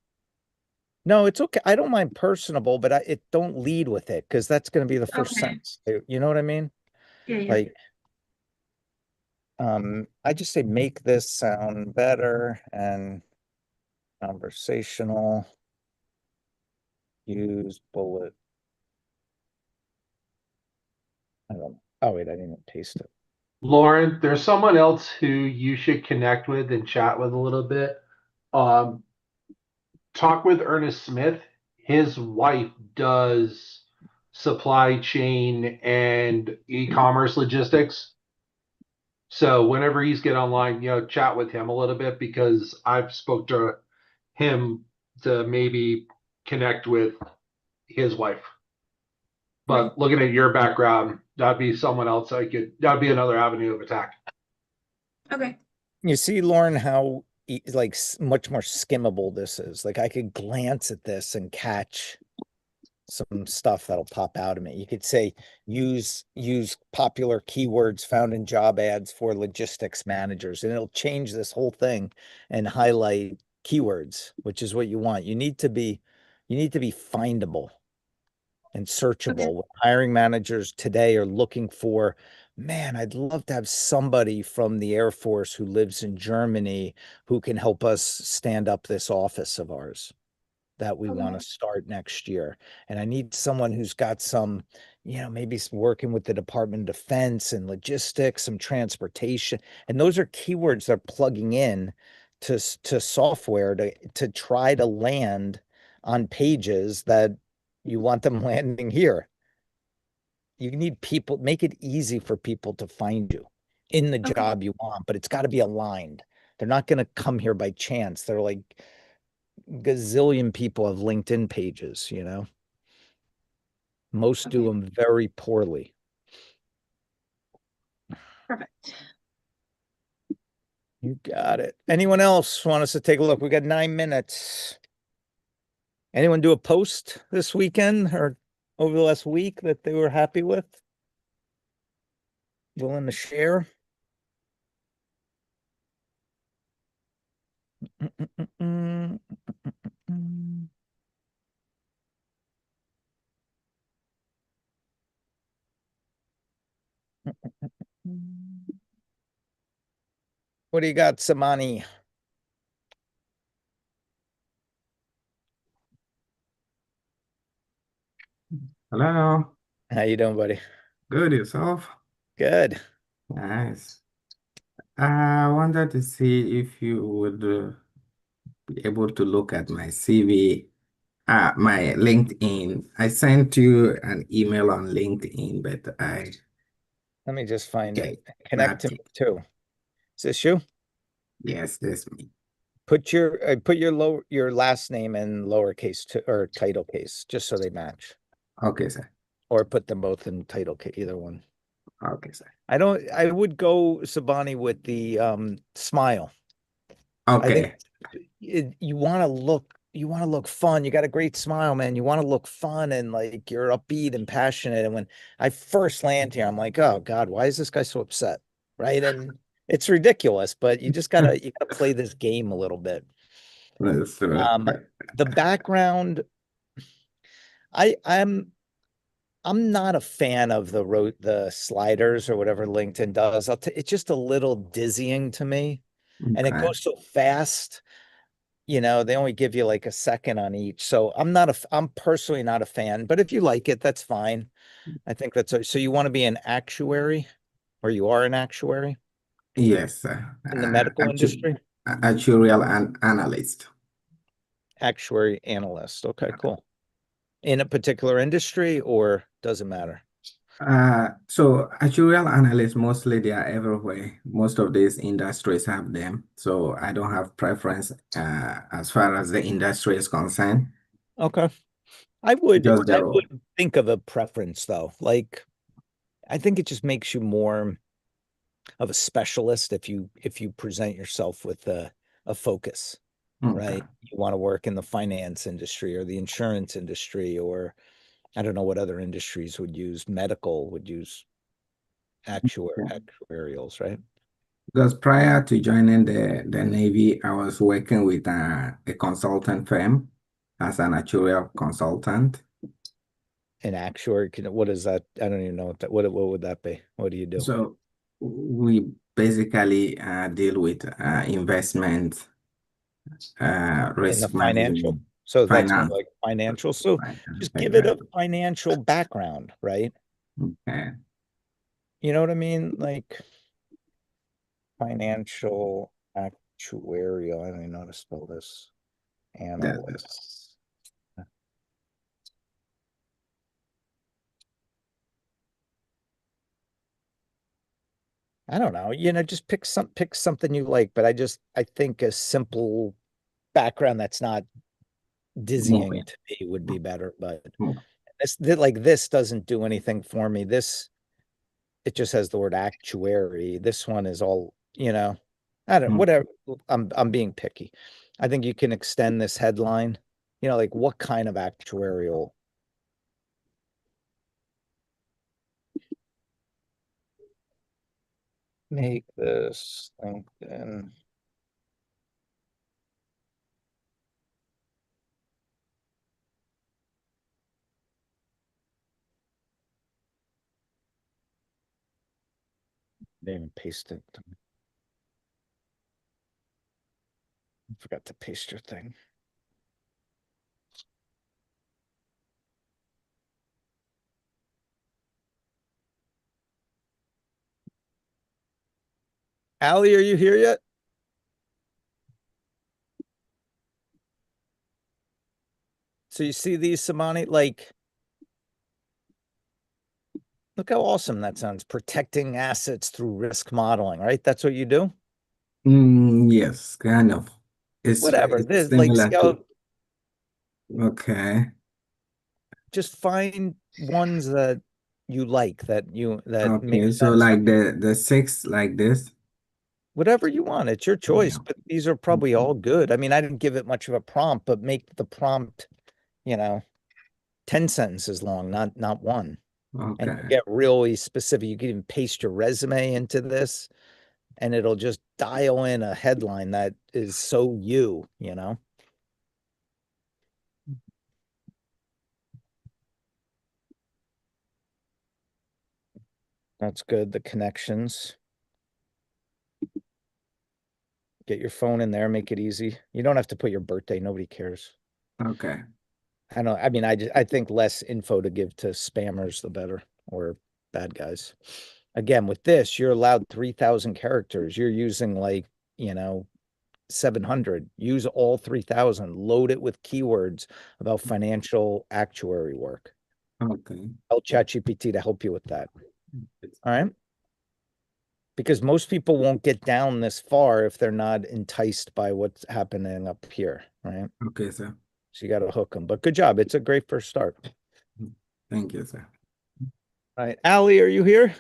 No, it's okay. I don't mind personable, but it don't lead with it because that's going to be the first Okay. sentence. You know what I mean? Yeah, yeah. Like, I just say make this sound better and conversational. Use bullet Oh wait, I didn't even taste it. Lauren, there's someone else who you should connect with and chat with a little bit. Um, talk with Ernest Smith. His wife does supply chain and e-commerce logistics. So whenever he's get online, chat with him a little bit because I've spoke to him to maybe connect with his wife. But looking at your background, that'd be someone else that'd be another avenue of attack. Okay. You see, Lauren, how like much more skimmable this is. Like I could glance at this and catch some stuff that'll pop out of me. You could say use popular keywords found in job ads for logistics managers, and it'll change this whole thing and highlight keywords, which is what you want. You need to be findable and searchable. Okay. What hiring managers today are looking for, man, I'd love to have somebody from the Air Force who lives in Germany who can help us stand up this office of ours that we want to start next year. And I need someone who's got some, maybe working with the Department of Defense and logistics, some transportation. And those are keywords they're plugging in to software to try to land on pages that you want them landing here. You need people, make it easy for people to find you in the job you want, but it's got to be aligned. They're not going to come here by chance. They're like, gazillion people have LinkedIn pages, Most do them very poorly. Perfect. You got it. Anyone else want us to take a look? We got 9 minutes. Anyone do a post this weekend or over the last week that they were happy with? Willing to share? What do you got, Samani? Hello. How you doing, buddy? Good yourself? Good. Nice. I wanted to see if you would be able to look at my CV, my LinkedIn. I sent you an email on LinkedIn, but Let me just find okay, it. Connect to me too. Is this you? yes, that's me. Put your your last name in lowercase or title case, just so they match. Okay, sir. Or put them both in title case, either one. Okay, sir. I would go, Sabani, with the smile. I think Okay. you want to look fun. You got a great smile, man. You want to look fun and like you're upbeat and passionate. And when I first land here, I'm like, oh God, why is this guy so upset? Right. And it's ridiculous, but you gotta play this game a little bit. That's The background, I'm not a fan of the sliders or whatever LinkedIn does. It's just a little dizzying to me, and it okay. goes so fast. They only give you like a second on each. So I'm personally not a fan, but if you like it, that's fine. I think so you want to be an actuary, or you are an actuary Yes, sir. in the medical industry? Actuarial analyst. Actuary analyst. Okay, cool. In a particular industry, or doesn't matter? So actuarial analysts, mostly they are everywhere. Most of these industries have them. So I don't have preference as far as the industry is concerned. Okay. I would Just the role. think of a preference though. Like, I think it just makes you more of a specialist if you present yourself with a focus, Okay. right? You want to work in the finance industry or the insurance industry, or I don't know what other industries would use. Medical would use actuarials, right? Because prior to joining the Navy, I was working with a consultant firm as an actuarial consultant. An actuary, what is that? I don't even know what would that be? What do you do? So we basically deal with investment, In the risk financial. management, So that's more finance. like financial. So just give it a Exactly. financial background, right? Okay. You know what I mean? Like financial actuarial. I don't even know how to spell this. That, Analysts. I don't know, just pick something you like, but I think a simple background that's not dizzying moving. to me would be better, but Move. this doesn't do anything for me. It just has the word actuary. This one is all, I don't, Mm. whatever. I'm being picky. I think you can extend this headline, like what kind of actuarial? Make this LinkedIn. Didn't even paste it. I forgot to paste your thing. Allie, are you here yet? So you see these, Samani, like, look how awesome that sounds. Protecting assets through risk modeling, right? That's what you do? Yes, kind of. Whatever. It's This, like, similar to, okay. just find ones that you like, that make Okay, so sense. like the six like this. Whatever you want. It's your choice, Yeah. but these are probably all good. I mean, I didn't give it much of a prompt, but make the prompt, you know, 10 sentences long, not one. And you Okay. get really specific. You can even paste your resume into this, and it'll just dial in a headline that is so you. That's good. The connections. Get your phone in there, make it easy. You don't have to put your birthday. Nobody cares. Okay. I don't, I mean, I think less info to give to spammers, the better, or bad guys. Again, with this, you're allowed 3,000 characters. You're using like, 700. Use all 3,000. Load it with keywords about financial actuary work. Okay. Tell ChatGPT to help you with that. All right. Because most people won't get down this far if they're not enticed by what's happening up here. Right. Okay, sir. So you got to hook them. But good job. It's a great first start. Thank you, sir. All right. Allie, are you here?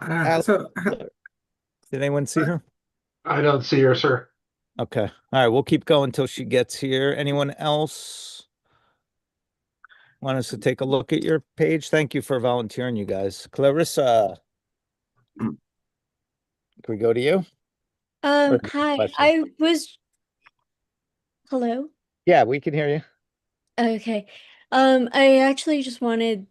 Allie, So did anyone see her? I don't see her, sir. Okay. All right. We'll keep going until she gets here. Anyone else want us to take a look at your page? Thank you for volunteering, you guys. Clarissa, can we go to you? Or Hi. question? Hello. Yeah, we can hear you. Okay. I actually just wanted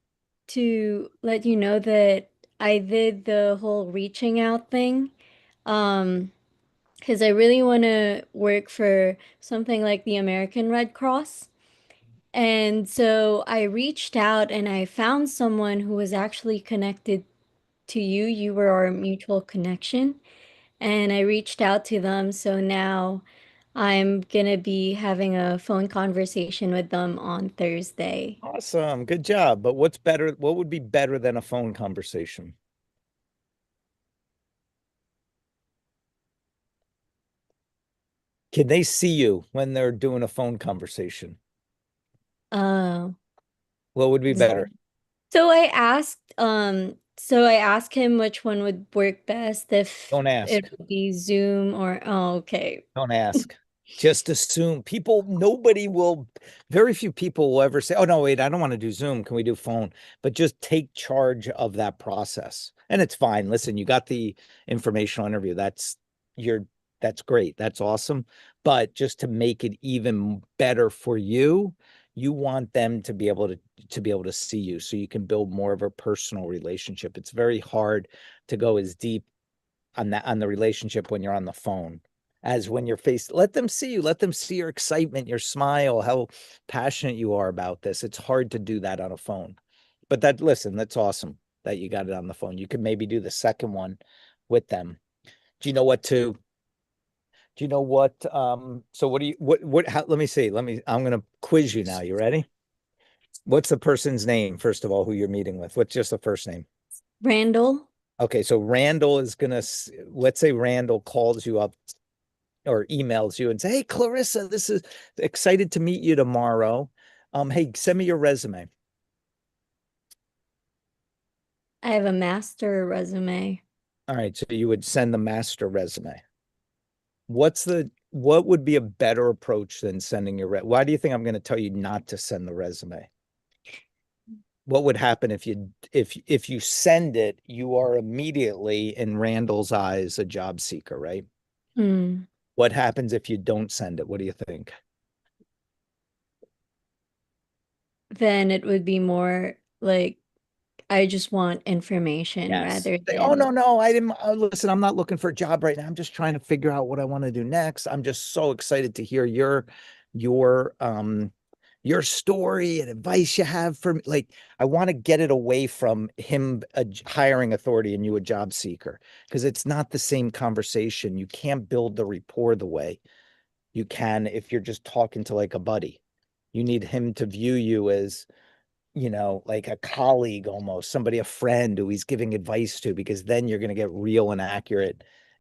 to let you know that I did the whole reaching out thing. Um, because I really want to work for something like the American Red Cross. And so I reached out and I found someone who was actually connected to you. You were our mutual connection. And I reached out to them. So now I'm gonna be having a phone conversation with them on Thursday. Awesome. Good job. But what's better? What would be better than a phone conversation? Can they see you when they're doing a phone conversation? Oh. What would be better? So I asked him which one would work best, if Don't it ask. would be Zoom or, oh, okay. Don't ask. Just assume very few people will ever say, oh, no, wait, I don't want to do Zoom. Can we do phone? But just take charge of that process. And it's fine. Listen, you got the informational interview. That's great. That's awesome. But just to make it even better for you, you want them to be able to see you so you can build more of a personal relationship. It's very hard to go as deep on the relationship when you're on the phone as when you're faced. Let them see you. Let them see your excitement, your smile, how passionate you are about this. It's hard to do that on a phone. But listen, that's awesome. that you got it on the phone. You could maybe do the second one with them. Do you know what to, do you know what, so what do you, let me see, I'm going to quiz you now. You ready? What's the person's name, first of all, who you're meeting with? What's just the first name? Randall. Okay, so Randall is gonna, let's say Randall calls you up or emails you and say, "Hey, Clarissa, this is excited to meet you tomorrow. Hey, send me your resume." I have a master resume. All right, so you would send the master resume. What would be a better approach than sending your why do you think I'm going to tell you not to send the resume? What would happen if you send it, you are immediately in Randall's eyes a job seeker, right? Hmm. What happens if you don't send it? What do you think? Then it would be more like I just want information Yes. rather Say, oh, than no, I didn't, listen, I'm not looking for a job right now. I'm just trying to figure out what I want to do next. I'm just so excited to hear your, your story and advice you have for me. Like, I want to get it away from him, a hiring authority and you a job seeker, because it's not the same conversation. You can't build the rapport the way you can if you're just talking to like a buddy. You need him to view you as, like a colleague almost, somebody, a friend who he's giving advice to, because then you're going to get real and accurate